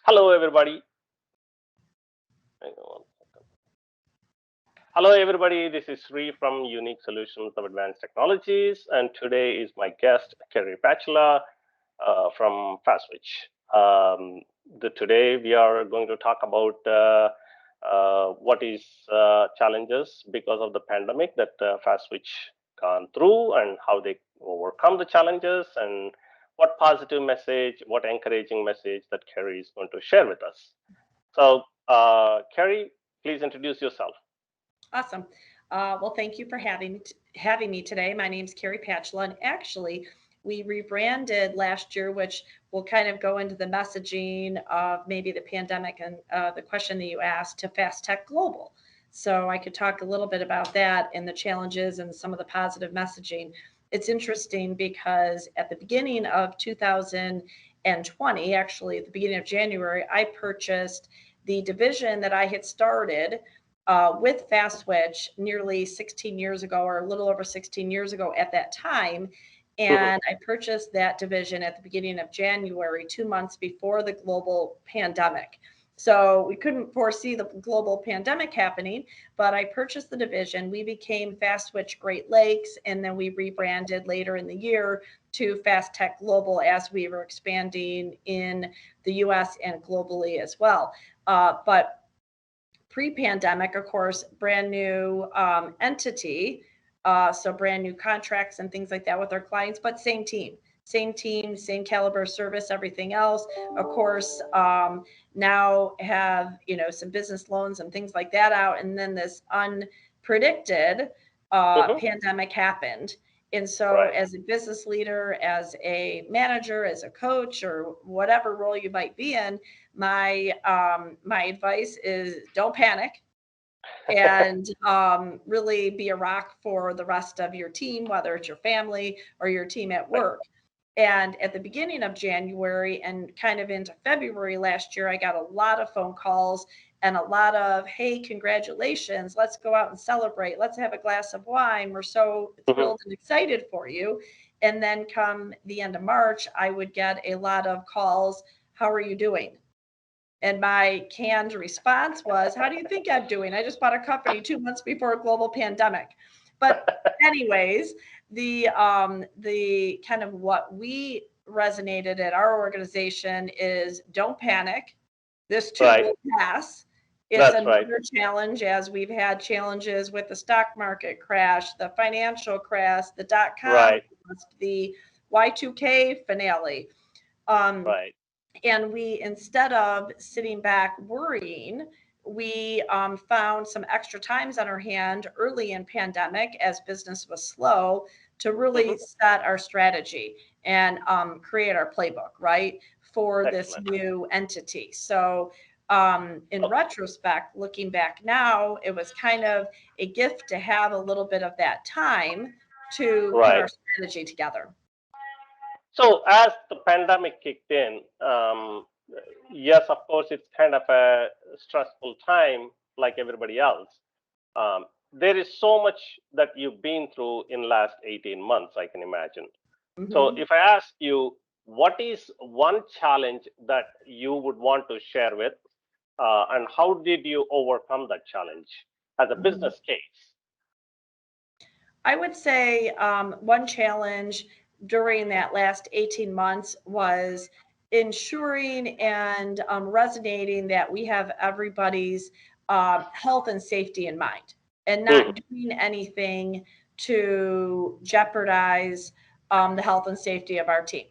Hello, everybody. Hang on 1 second. Hello, everybody. This is Sri from Unique Solutions of Advanced Technologies, and today is my guest, Carey Pachla from FastSwitch. Today, we are going to talk about what is challenges because of the pandemic that FastSwitch gone through, and how they overcome the challenges, and what positive message, what encouraging message that Carey is going to share with us. So, Carey, please introduce yourself. Awesome. Well, thank you for having me today. My name's Carey Pachla, and actually, we rebranded last year, which will kind of go into the messaging of maybe the pandemic and the question that you asked to Fast Tech Global. So I could talk a little bit about that and the challenges and some of the positive messaging. It's interesting because at the beginning of 2020, actually at the beginning of January, I purchased the division that I had started with FastSwitch nearly 16 years ago, or a little over 16 years ago at that time. Mhm. And I purchased that division at the beginning of January, 2 months before the global pandemic. So we couldn't foresee the global pandemic happening, but I purchased the division. We became FastSwitch Great Lakes, and then we rebranded later in the year to Fast Tech Global as we were expanding in the US and globally as well. But pre-pandemic, of course, brand new entity, so brand new contracts and things like that with our clients, but same team, same caliber of service, everything else. Of course, now have some business loans and things like that out, and then this unpredicted Mhm. pandemic happened. And so, Right. as a business leader, as a manager, as a coach, or whatever role you might be in, my advice is don't panic and really be a rock for the rest of your team, whether it's your family or your team at Right. work. And at the beginning of January and kind of into February last year, I got a lot of phone calls and a lot of, hey, congratulations, let's go out and celebrate. Let's have a glass of wine. We're so Mhm. thrilled and excited for you. And then come the end of March, I would get a lot of calls. How are you doing? And my canned response was, how do you think I'm doing? I just bought a company 2 months before a global pandemic. But anyways, the kind of what we resonated at our organization is don't panic. This too Right. will pass. It's That's right. another challenge, as we've had challenges with the stock market crash, the financial crash, the .com Right. bust, the Y2K finale. Um, Right. and we, instead of sitting back worrying, we found some extra times on our hand early in pandemic as business was slow to Mhm. really set our strategy and create our playbook, right, for this Excellent. new entity. So in Oh, retrospect, looking back now, it was kind of a gift to have a little bit of that time to put right. our strategy together. So, as the pandemic kicked in, yes, of course, it's kind of a stressful time, like everybody else. There is so much that you've been through in last 18 months, I can imagine. So, Mhm. if I ask you, what is one challenge that you would want to share with, and how did you overcome that challenge as a Mhm. business case? I would say one challenge during that last 18 months was ensuring and resonating that we have everybody's health and safety in mind and Mhm. not doing anything to jeopardize the health and safety of our team.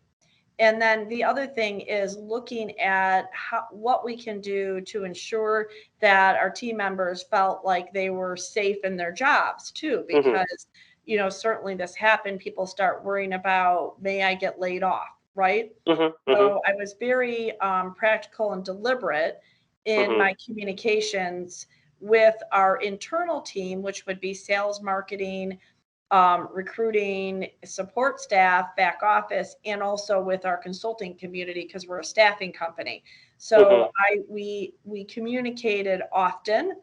And then the other thing is looking at what we can do to ensure that our team members felt like they were safe in their jobs too, Mhm. because certainly this happened. People start worrying about, may I get laid off, right? Mhm. Mhm. So I was very practical and deliberate in Mhm. my communications with our internal team, which would be sales, marketing, recruiting, support staff, back office, and also with our consulting community because we're a staffing company. So Mhm. we communicated often,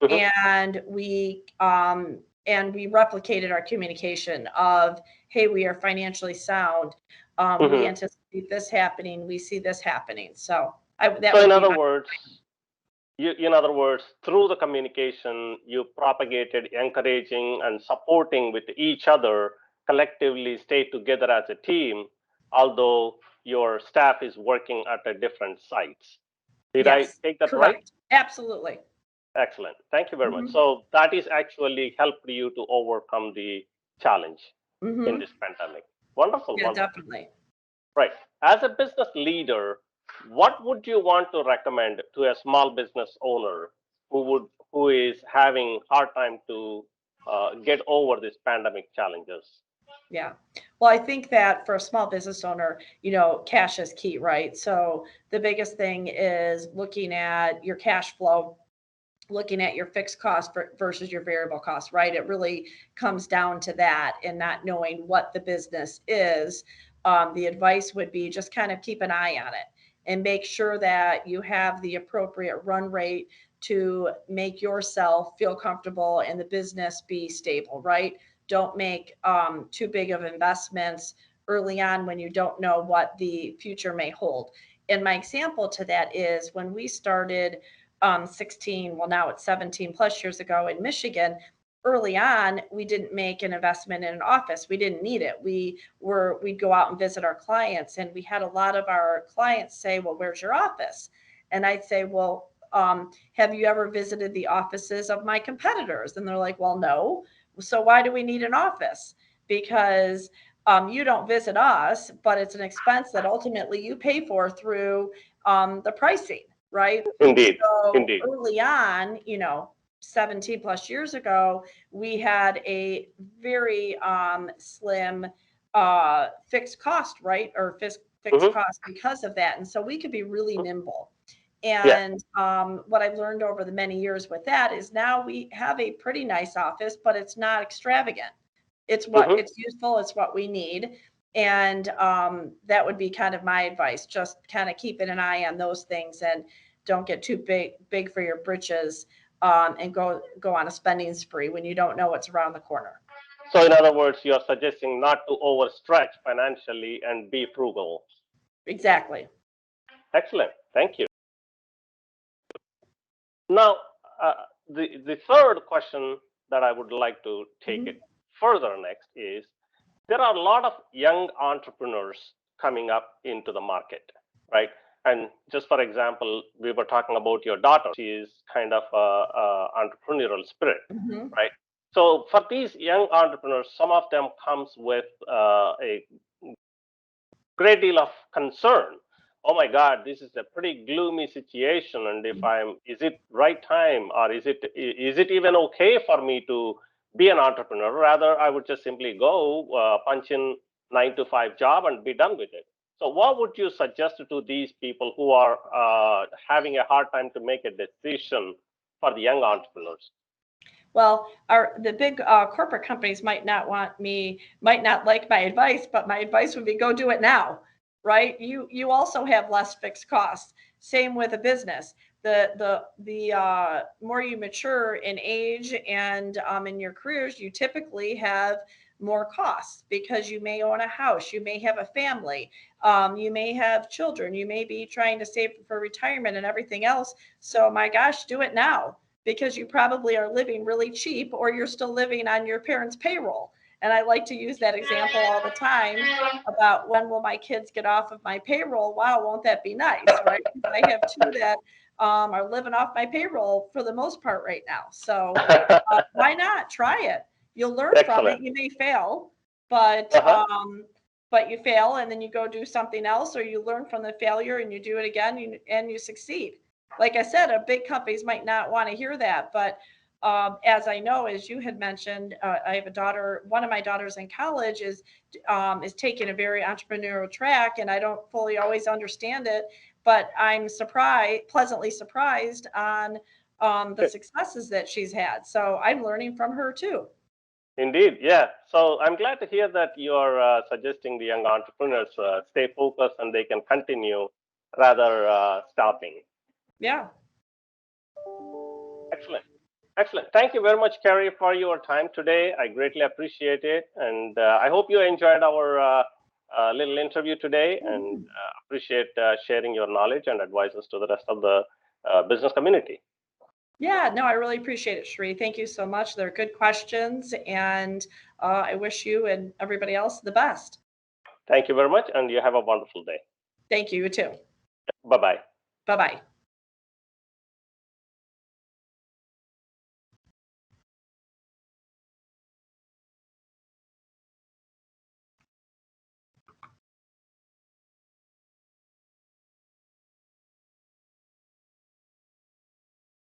Mhm. and we replicated our communication of, hey, we are financially sound. We Mhm. anticipate this happening. We see this happening. So That So would in be other my. words, in other words, through the communication, you propagated encouraging and supporting with each other, collectively stay together as a team, although your staff is working at a different sites. Did I Yes, take that right? correct. Absolutely. Excellent. Thank you very much. Hmm. So that is actually helped you to overcome the challenge in Hmm. this pandemic. Wonderful, Yeah, wonderful. definitely. Right. As a business leader, what would you want to recommend to a small business owner who is having hard time to get over this pandemic challenges? Yeah. Well, I think that for a small business owner, cash is key, right? So the biggest thing is looking at your cash flow, looking at your fixed cost versus your variable cost, right? It really comes down to that and not knowing what the business is. The advice would be just kind of keep an eye on it and make sure that you have the appropriate run rate to make yourself feel comfortable and the business be stable, right? Don't make too big of investments early on when you don't know what the future may hold. And my example to that is when we started 16, well, now it's 17 plus years ago in Michigan. Early on, we didn't make an investment in an office. We didn't need it. We'd go out and visit our clients, and we had a lot of our clients say, "Well, where's your office?" And I'd say, "Well, have you ever visited the offices of my competitors?" And they're like, "Well, no. So why do we need an office?" Because you don't visit us, but it's an expense that ultimately you pay for through the pricing, right? Indeed, So indeed. early on, 17 plus years ago, we had a very slim fixed cost, right? Or fixed Hmm. cost because of that. And so we could be really nimble. Yeah. And what I've learned over the many years with that is now we have a pretty nice office, but it's not extravagant. Hmm. It's useful, it's what we need. And that would be kind of my advice. Just kind of keeping an eye on those things and don't get too big for your britches and go on a spending spree when you don't know what's around the corner. So in other words, you are suggesting not to overstretch financially and be frugal. Exactly. Excellent. Thank you. Now, the third question that I would like to take it Hmm. further next is there are a lot of young entrepreneurs coming up into the market, right? And just for example, we were talking about your daughter. She is kind of a entrepreneurial spirit, Hmm. right? So for these young entrepreneurs, some of them comes with a great deal of concern. Oh my God, this is a pretty gloomy situation, and if is it right time, or is it even okay for me to be an entrepreneur? Rather, I would just simply go punch in 9 to 5 job and be done with it. So, what would you suggest to these people who are having a hard time to make a decision for the young entrepreneurs? Well, the big corporate companies might not like my advice, but my advice would be go do it now, right? You also have less fixed costs. Same with a business. The more you mature in age and in your careers, you typically have more costs because you may own a house, you may have a family, you may have children, you may be trying to save for retirement and everything else. So my gosh, do it now because you probably are living really cheap or you're still living on your parents' payroll. And I like to use that example all the time about when will my kids get off of my payroll? Wow, won't that be nice, right? Because I have two that are living off my payroll for the most part right now. So why not try it? You'll learn from it. Excellent. You may fail, but Uh-huh. you fail and then you go do something else, or you learn from the failure and you do it again and you succeed. Like I said, big companies might not want to hear that, but as I know, as you had mentioned, I have a daughter. One of my daughters in college is taking a very entrepreneurial track, and I don't fully always understand it, but I'm pleasantly surprised on the successes that she's had. So I'm learning from her too. Indeed, yeah. So I'm glad to hear that you're suggesting the young entrepreneurs stay focused and they can continue rather stopping. Yeah. Excellent. Excellent. Thank you very much, Carey, for your time today. I greatly appreciate it. And I hope you enjoyed our little interview today, and appreciate sharing your knowledge and advices to the rest of the business community. Yeah, no, I really appreciate it, Sri. Thank you so much. They're good questions, and I wish you and everybody else the best. Thank you very much, and you have a wonderful day. Thank you, you too. Bye bye. Bye bye.